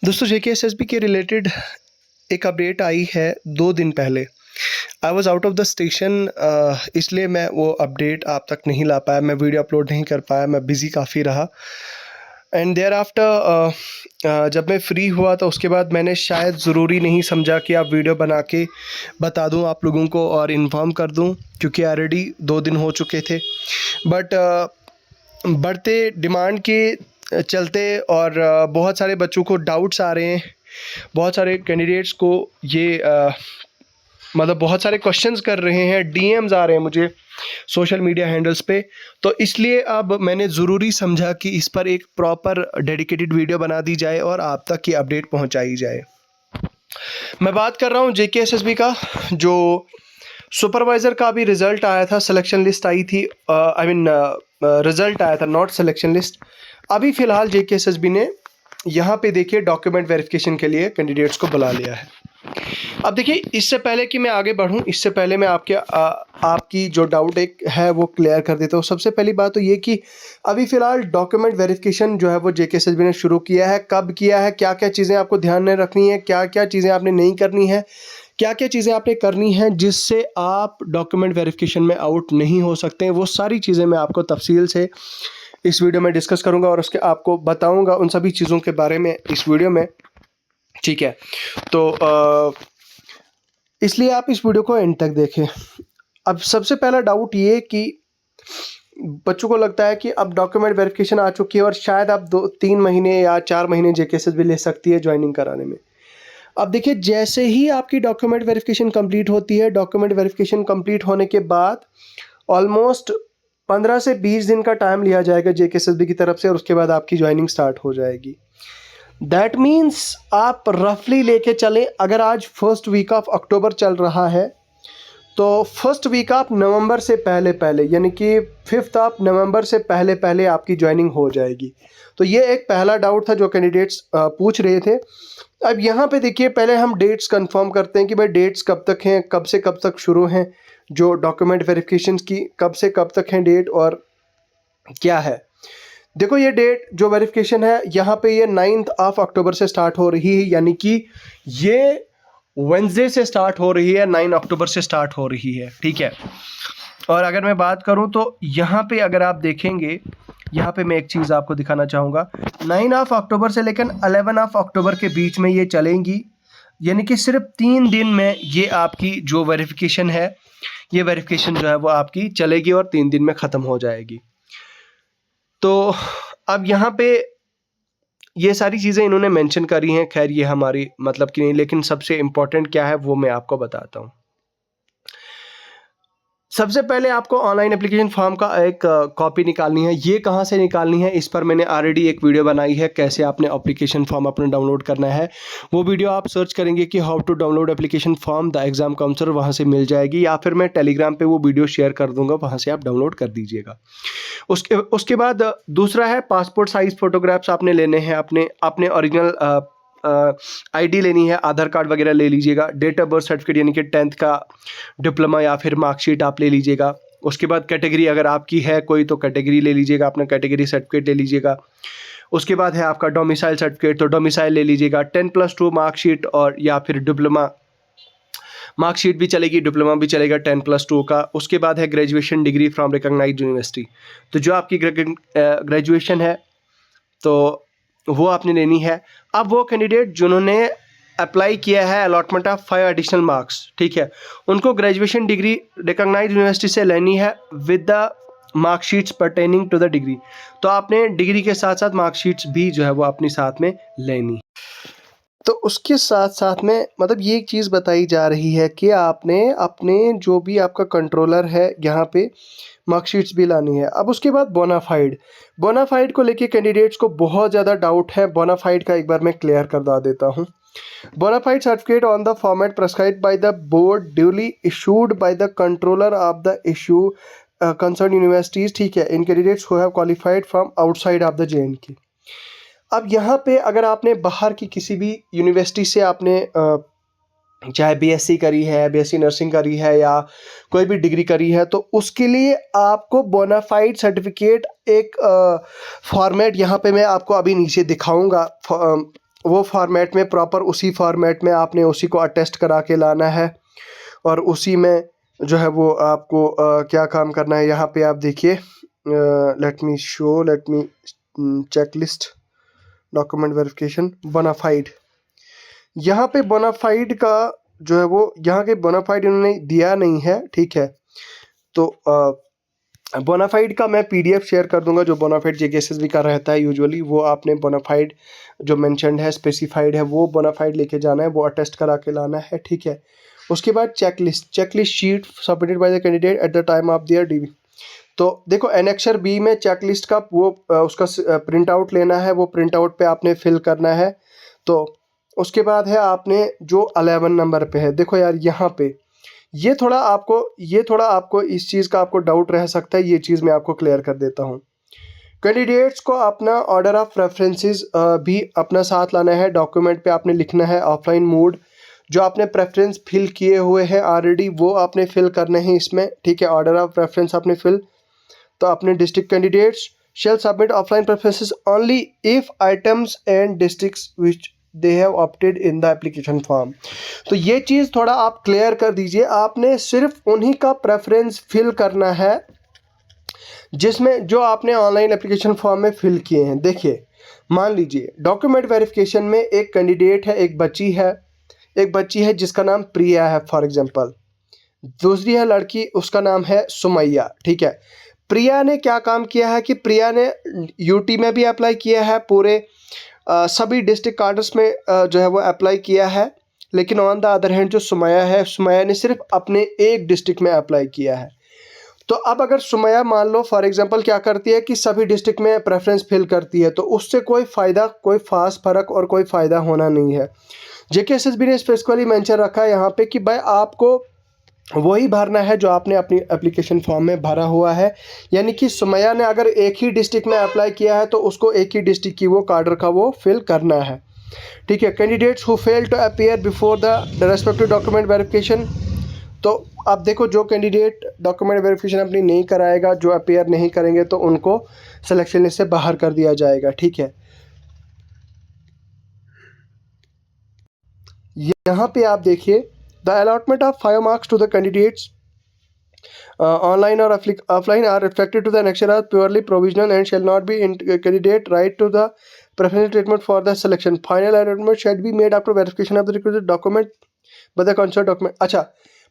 दोस्तों जेकेएसएसबी के रिलेटेड एक अपडेट आई है 2 दिन पहले। I was out of the station, इसलिए मैं वो अपडेट आप तक नहीं ला पाया, मैं वीडियो अपलोड नहीं कर पाया, मैं बिज़ी काफ़ी रहा। एंड देयर आफ्टर जब मैं फ्री हुआ तो उसके बाद मैंने शायद ज़रूरी नहीं समझा कि आप वीडियो बना के बता दूं आप लोगों को और इन्फॉर्म कर दूं, क्योंकि ऑलरेडी 2 दिन हो चुके थे। बट बढ़ते डिमांड के चलते और बहुत सारे बच्चों को डाउट्स आ रहे हैं, बहुत सारे कैंडिडेट्स को ये मतलब बहुत सारे क्वेश्चंस कर रहे हैं, डीएम्स आ रहे हैं मुझे सोशल मीडिया हैंडल्स पे। तो इसलिए अब मैंने ज़रूरी समझा कि इस पर एक प्रॉपर डेडिकेटेड वीडियो बना दी जाए और आप तक ये अपडेट पहुंचाई जाए। मैं बात कर रहा हूं जेकेएसएसबी का, जो सुपरवाइज़र का भी रिज़ल्ट आया था, सिलेक्शन लिस्ट आई थी, रिज़ल्ट आया था, नॉट सिलेक्शन लिस्ट। अभी फ़िलहाल जेकेएसएसबी ने यहाँ पे देखिए डॉक्यूमेंट वेरिफिकेशन के लिए कैंडिडेट्स को बुला लिया है। अब देखिए, इससे पहले कि मैं आगे बढ़ूं, इससे पहले मैं आपकी जो डाउट एक है वो क्लियर कर देता हूं। सबसे पहली बात तो ये कि अभी फ़िलहाल डॉक्यूमेंट वेरिफिकेशन जो है वो जेकेएसएसबी ने शुरू किया है। कब किया है, क्या क्या चीज़ें आपको ध्यान में रखनी है, क्या क्या चीज़ें आपने नहीं करनी है, क्या क्या चीज़ें आपने करनी है जिससे आप डॉक्यूमेंट वेरिफिकेशन में आउट नहीं हो सकते हैं, वो सारी चीज़ें मैं आपको तफसील से इस वीडियो में डिस्कस करूंगा और उसके आपको बताऊंगा उन सभी चीज़ों के बारे में इस वीडियो में, ठीक है। तो इसलिए आप इस वीडियो को एंड तक देखें। अब सबसे पहला डाउट ये कि बच्चों को लगता है कि अब डॉक्यूमेंट वेरिफिकेशन आ चुकी है और शायद आप 2-3 महीने या 4 महीने जेकेएसएसबी ले सकती है ज्वाइनिंग कराने में। अब देखिए, जैसे ही आपकी डॉक्यूमेंट वेरिफिकेशन कंप्लीट होती है, डॉक्यूमेंट वेरिफिकेशन कंप्लीट होने के बाद ऑलमोस्ट 15 से 20 दिन का टाइम लिया जाएगा जेकेएसएसबी की तरफ से और उसके बाद आपकी ज्वाइनिंग स्टार्ट हो जाएगी। दैट मीन्स आप रफली लेके चलें, अगर आज फर्स्ट वीक ऑफ अक्टूबर चल रहा है तो फर्स्ट वीक ऑफ नवंबर से पहले पहले, यानी कि 5th ऑफ नवंबर से पहले पहले आपकी ज्वाइनिंग हो जाएगी। तो ये एक पहला डाउट था जो कैंडिडेट्स पूछ रहे थे। अब यहाँ पे देखिए, पहले हम डेट्स कंफर्म करते हैं कि भाई डेट्स कब तक हैं, कब से कब तक शुरू हैं, जो डॉक्यूमेंट वेरिफिकेशन की कब से कब तक हैं डेट और क्या है। देखो, ये डेट जो वेरिफिकेशन है यहाँ पे ये 9th ऑफ अक्टूबर से स्टार्ट हो रही है, यानी कि ये वेडनेसडे से स्टार्ट हो रही है, 9 अक्टूबर से स्टार्ट हो रही है, ठीक है। और अगर मैं बात करूं तो यहाँ पे अगर आप देखेंगे, यहाँ पे मैं एक चीज़ आपको दिखाना चाहूँगा, 9 ऑफ अक्टूबर से लेकर 11 ऑफ अक्टूबर के बीच में ये चलेंगी, यानी कि सिर्फ 3 दिन में ये आपकी जो वेरिफिकेशन है, ये वेरिफिकेशन जो है वो आपकी चलेगी और 3 दिन में ख़त्म हो जाएगी। तो अब यहाँ पे ये सारी चीज़ें इन्होंने मेंशन करी हैं, खैर ये हमारी मतलब की नहीं, लेकिन सबसे इम्पोर्टेंट क्या है वो मैं आपको बताता हूँ। सबसे पहले आपको ऑनलाइन एप्लीकेशन फॉर्म का एक कॉपी निकालनी है। ये कहाँ से निकालनी है, इस पर मैंने ऑलरेडी एक वीडियो बनाई है, कैसे आपने एप्लीकेशन फॉर्म अपने डाउनलोड करना है। वो वीडियो आप सर्च करेंगे कि how to download application form the exam counsellor, वहाँ से मिल जाएगी, या फिर मैं टेलीग्राम पे वो वीडियो शेयर कर दूंगा, वहाँ से आप डाउनलोड कर दीजिएगा। उसके बाद दूसरा है पासपोर्ट साइज़ फ़ोटोग्राफ्स आपने लेने हैं, अपने ओरिजिनल आईडी लेनी है, आधार कार्ड वगैरह ले लीजिएगा, डेट ऑफ बर्थ सर्टिफिकेट यानी कि 10th का डिप्लोमा या फिर मार्कशीट आप ले लीजिएगा। उसके बाद कैटेगरी अगर आपकी है कोई तो कैटेगरी ले लीजिएगा, अपना कैटेगरी सर्टिफिकेट ले लीजिएगा। उसके बाद है आपका डोमिसाइल सर्टिफिकेट, तो डोमिसाइल ले लीजिएगा। 10+2 मार्कशीट और या फिर डिप्लोमा मार्कशीट भी चलेगी, डिप्लोमा भी चलेगा 10+2 का। उसके बाद है graduation degree from recognised university, तो जो आपकी ग्रेजुएशन है तो वो आपने लेनी है। अब वो कैंडिडेट जिन्होंने अप्लाई किया है अलॉटमेंट ऑफ 5 एडिशनल मार्क्स, ठीक है, उनको ग्रेजुएशन डिग्री रिकॉग्नाइज्ड यूनिवर्सिटी से लेनी है with the marksheets pertaining to the degree. तो आपने डिग्री के साथ साथ मार्कशीट्स भी जो है वो अपनी साथ में लेनी। तो उसके साथ साथ में मतलब ये एक चीज़ बताई जा रही है कि आपने अपने जो भी आपका कंट्रोलर है यहाँ पे मार्कशीट्स भी लानी है। अब उसके बाद बोनाफाइड को लेके कैंडिडेट्स को बहुत ज़्यादा डाउट है। बोनाफाइड का एक बार मैं क्लियर करवा देता हूँ। Bonafide certificate on the format prescribed by the board duly issued by the controller of the issue concern universities, ठीक है, in candidates who have qualified from outside of the JNK। अब यहाँ पे अगर आपने बाहर की किसी भी यूनिवर्सिटी से आपने चाहे BSc करी है, BSc नर्सिंग करी है या कोई भी डिग्री करी है, तो उसके लिए आपको बोनाफाइड सर्टिफिकेट एक फॉर्मेट यहाँ पे मैं आपको अभी नीचे दिखाऊंगा, वो फॉर्मेट में प्रॉपर उसी फॉर्मेट में आपने उसी को अटेस्ट करा के लाना है और उसी में जो है वो आपको क्या काम करना है। यहाँ पे आप देखिए, let me check list document verification bona fide. यहाँ पे बोनाफाइड का जो है वो यहाँ के बोनाफाइड इन्होंने दिया नहीं है, ठीक है। तो बोनाफाइड का मैं पीडीएफ शेयर कर दूंगा, जो बोनाफाइड जेकेएसएसबी का रहता है यूजुअली, वो आपने बोनाफाइड जो मेंशन्ड है, स्पेसिफाइड है, वो बोनाफाइड लेके जाना है, वो अटेस्ट करा के लाना है, ठीक है। उसके बाद checklist sheet submitted by the candidate at the time of their DV. तो देखो एनेक्सर बी में चेकलिस्ट का वो उसका प्रिंट आउट लेना है, वो प्रिंट आउट पे आपने फिल करना है। तो उसके बाद है आपने जो 11 नंबर पे है, देखो यार यहाँ पे ये थोड़ा आपको इस चीज़ का आपको डाउट रह सकता है, ये चीज़ मैं आपको क्लियर कर देता हूँ। कैंडिडेट्स को अपना ऑर्डर ऑफ प्रेफरेंसेस भी अपना साथ लाना है। डॉक्यूमेंट पे आपने लिखना है ऑफलाइन मोड, जो आपने प्रेफरेंस फिल किए हुए हैं ऑलरेडी वो आपने फिल करने हैं इसमें, ठीक है। ऑर्डर ऑफ प्रेफरेंस आपने फिल, तो अपने district candidates shall submit offline preferences only if items and districts which they have opted in the application form. तो ये चीज़ थोड़ा आप क्लियर कर दीजिए, आपने सिर्फ उन्हीं का प्रेफरेंस फिल करना है जिसमें जो आपने ऑनलाइन एप्लीकेशन फॉर्म में फिल किए हैं। देखिए मान लीजिए डॉक्यूमेंट वेरिफिकेशन में एक कैंडिडेट है, एक बच्ची है जिसका नाम प्रिया है फॉर एग्जांपल, दूसरी है लड़की, उसका नाम है सुमैया, ठीक है। प्रिया ने क्या काम किया है कि प्रिया ने यूटी में भी अप्लाई किया है, पूरे सभी डिस्ट्रिक्ट कार्डर्स में जो है वो अप्लाई किया है, लेकिन ऑन द अदर हैंड जो सुमैया ने सिर्फ अपने एक डिस्ट्रिक्ट में अप्लाई किया है। तो अब अगर सुमैया मान लो फॉर एग्जांपल क्या करती है कि सभी डिस्ट्रिक्ट में प्रेफरेंस फिल करती है, तो उससे कोई खास फर्क और कोई फ़ायदा होना नहीं है। जेकेएसएसबी ने स्पेसिफिकली मेंशन रखा है यहाँ पे कि भाई आपको वही भरना है जो आपने अपनी एप्लीकेशन फॉर्म में भरा हुआ है। यानी कि सुमैया ने अगर एक ही डिस्ट्रिक्ट में अप्लाई किया है तो उसको एक ही डिस्ट्रिक्ट की वो कार्डर का वो फिल करना है, ठीक है। Candidates who fail to appear before the respective document verification, तो अब देखो जो कैंडिडेट डॉक्यूमेंट वेरिफिकेशन अपनी नहीं कराएगा, जो अपीयर नहीं करेंगे, तो उनको सिलेक्शन लिस्ट से बाहर कर दिया जाएगा, ठीक है। यहाँ पे आप देखिए the allotment of 5 marks to the candidates online or offline are reflected to the annexure as purely provisional and shall not be candidate right to the preferential treatment for the selection. Final allotment shall be made after verification of the requisite document by the concerned document. अच्छा,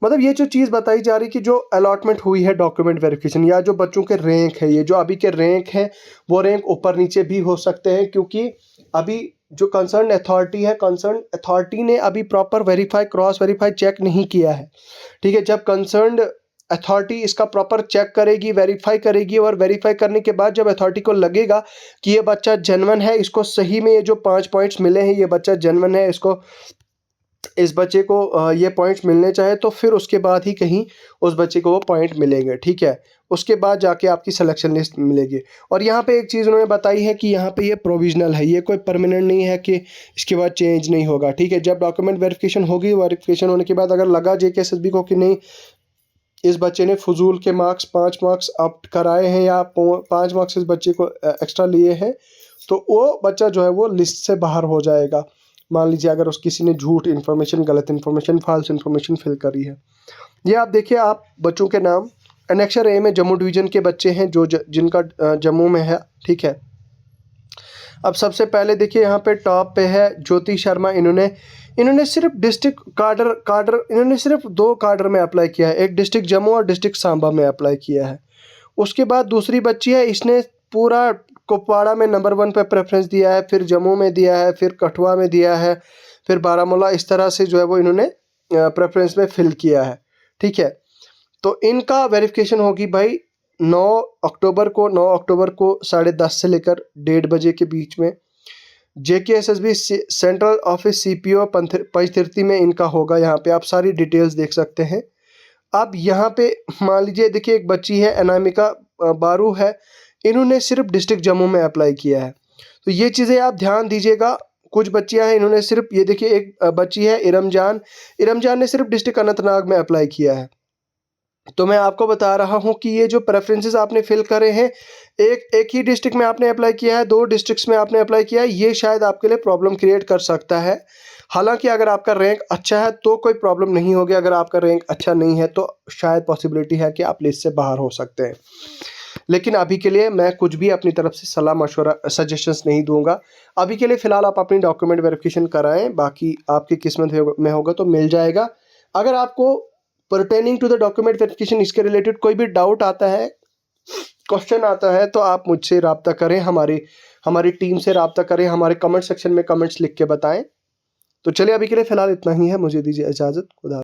मतलब ये जो चीज़ बताई जा रही कि जो allotment हुई है डॉक्यूमेंट वेरिफिकेशन, या जो बच्चों के रैंक है, ये जो अभी के रैंक हैं वो रैंक ऊपर नीचे भी हो सकते हैं, क्योंकि अभी जो कंसर्न अथॉरिटी ने अभी प्रॉपर क्रॉस वेरीफाई चेक नहीं किया है, ठीक है। जब कंसर्न अथॉरिटी इसका प्रॉपर चेक करेगी, वेरीफाई करेगी, और वेरीफाई करने के बाद जब अथॉरिटी को लगेगा कि ये बच्चा जेन्युइन है, इसको सही में ये जो 5 पॉइंट्स मिले हैं, ये बच्चा जेन्युइन है, इस बच्चे को ये पॉइंट्स मिलने चाहिए, तो फिर उसके बाद ही कहीं उस बच्चे को वो पॉइंट मिलेंगे, ठीक है। उसके बाद जाके आपकी सिलेक्शन लिस्ट मिलेगी। और यहाँ पे एक चीज़ उन्होंने बताई है कि यहाँ पे ये प्रोविजनल है, ये कोई परमानेंट नहीं है कि इसके बाद चेंज नहीं होगा, ठीक है। जब डॉक्यूमेंट वेरिफिकेशन होगी, वेरिफिकेशन होने के बाद अगर लगा जेकेएसएसबी को कि नहीं इस बच्चे ने फजूल के 5 मार्क्स अप कराए हैं, या 5 मार्क्स इस बच्चे को एक्स्ट्रा लिए हैं, तो वो बच्चा जो है वो लिस्ट से बाहर हो जाएगा। मान लीजिए अगर किसी ने झूठ इन्फॉर्मेशन, गलत इन्फॉर्मेशन, फॉल्स इन्फॉर्मेशन फिल करी है। ये आप देखिए, आप बच्चों के नाम एनेक्सर ए में जम्मू डिवीज़न के बच्चे हैं जो जिनका जम्मू में है, ठीक है। अब सबसे पहले देखिए यहाँ पे टॉप पे है ज्योति शर्मा, इन्होंने सिर्फ डिस्ट्रिक्ट कार्डर इन्होंने सिर्फ 2 कार्डर में अप्लाई किया है, एक डिस्ट्रिक्ट जम्मू और डिस्ट्रिक्ट सांबा में अप्लाई किया है। उसके बाद दूसरी बच्ची है, इसने पूरा कुपवाड़ा में नंबर 1 पे प्रेफरेंस दिया है, फिर जम्मू में दिया है, फिर कठुआ में दिया है, फिर बारामूला, इस तरह से जो है वो इन्होंने प्रेफरेंस में फिल किया है, ठीक है। तो इनका वेरिफिकेशन होगी भाई 9 अक्टूबर को 10:30 से लेकर 1:30 बजे के बीच में। JKSSB central office CPO Panchtirthi में इनका होगा। यहाँ पे आप सारी डिटेल्स देख सकते हैं। अब यहाँ पे मान लीजिए देखिए एक बच्ची है अनामिका बारू है, इन्होंने सिर्फ डिस्ट्रिक्ट जम्मू में अप्लाई किया है। तो ये चीज़ें आप ध्यान दीजिएगा। कुछ बच्चियां हैं, इन्होंने सिर्फ, ये देखिए एक बच्ची है इरमजान ने सिर्फ डिस्ट्रिक्ट अनंतनाग में अप्लाई किया है। तो मैं आपको बता रहा हूँ कि ये जो प्रेफरेंसेस आपने फिल करे हैं, एक ही डिस्ट्रिक्ट में आपने अप्लाई किया है, 2 डिस्ट्रिक्ट्स में आपने अप्लाई किया है, ये शायद आपके लिए प्रॉब्लम क्रिएट कर सकता है। हालाँकि अगर आपका रैंक अच्छा है तो कोई प्रॉब्लम नहीं होगी, अगर आपका रैंक अच्छा नहीं है तो शायद पॉसिबिलिटी है कि आप लिस्ट से बाहर हो सकते हैं। लेकिन अभी के लिए मैं कुछ भी अपनी तरफ से सलाह-मशवरा सजेशंस नहीं दूँगा। अभी के लिए फ़िलहाल आप अपनी डॉक्यूमेंट वेरिफ़िकेशन कराएँ, बाकी आपकी किस्मत में होगा तो मिल जाएगा। अगर आपको pertaining to the document verification इसके रिलेटेड कोई भी डाउट आता है, क्वेश्चन आता है, तो आप मुझसे राब्ता करें, हमारी हमारी टीम से राब्ता करें, हमारे कमेंट सेक्शन में कमेंट्स लिख के बताएँ। तो चलिए अभी के लिए फ़िलहाल इतना ही है, मुझे दीजिए इजाज़त। खुदा